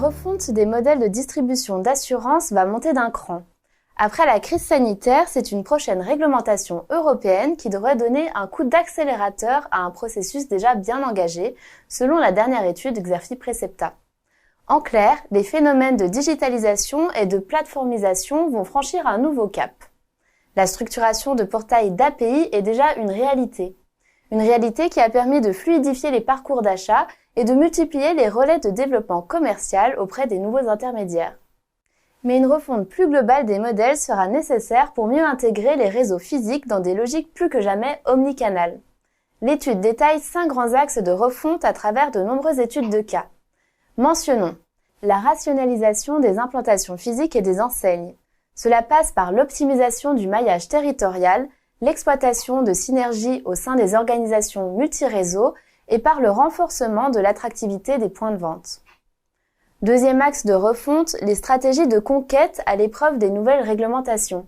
refonte des modèles de distribution d'assurance va monter d'un cran. Après la crise sanitaire, c'est une prochaine réglementation européenne qui devrait donner un coup d'accélérateur à un processus déjà bien engagé, selon la dernière étude Xerfi Precepta. En clair, les phénomènes de digitalisation et de plateformisation vont franchir un nouveau cap. La structuration de portails d'API est déjà une réalité. Une réalité qui a permis de fluidifier les parcours d'achat et de multiplier les relais de développement commercial auprès des nouveaux intermédiaires. Mais une refonte plus globale des modèles sera nécessaire pour mieux intégrer les réseaux physiques dans des logiques plus que jamais omnicanales. L'étude détaille 5 grands axes de refonte à travers de nombreuses études de cas. Mentionnons la rationalisation des implantations physiques et des enseignes. Cela passe par l'optimisation du maillage territorial, l'exploitation de synergies au sein des organisations multiréseaux et par le renforcement de l'attractivité des points de vente. Deuxième axe de refonte, les stratégies de conquête à l'épreuve des nouvelles réglementations.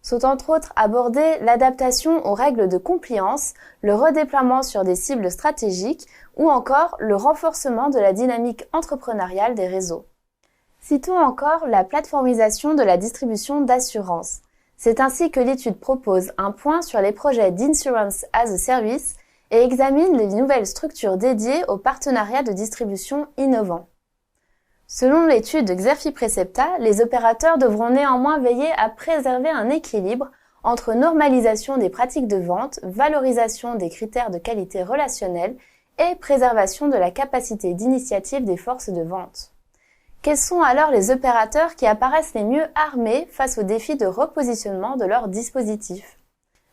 Sont entre autres abordées l'adaptation aux règles de compliance, le redéploiement sur des cibles stratégiques ou encore le renforcement de la dynamique entrepreneuriale des réseaux. Citons encore la plateformisation de la distribution d'assurance. C'est ainsi que l'étude propose un point sur les projets d'Insurance as a Service et examine les nouvelles structures dédiées aux partenariats de distribution innovants. Selon l'étude de Xerfi Precepta, les opérateurs devront néanmoins veiller à préserver un équilibre entre normalisation des pratiques de vente, valorisation des critères de qualité relationnelle et préservation de la capacité d'initiative des forces de vente. Quels sont alors les opérateurs qui apparaissent les mieux armés face aux défis de repositionnement de leurs dispositifs ?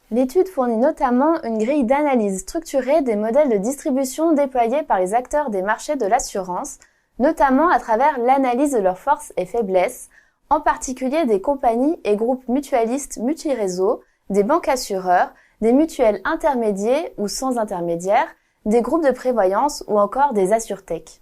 L'étude fournit notamment une grille d'analyse structurée des modèles de distribution déployés par les acteurs des marchés de l'assurance, notamment à travers l'analyse de leurs forces et faiblesses, en particulier des compagnies et groupes mutualistes multiréseaux, des banques assureurs, des mutuelles intermédiaires ou sans intermédiaire, des groupes de prévoyance ou encore des assurtech.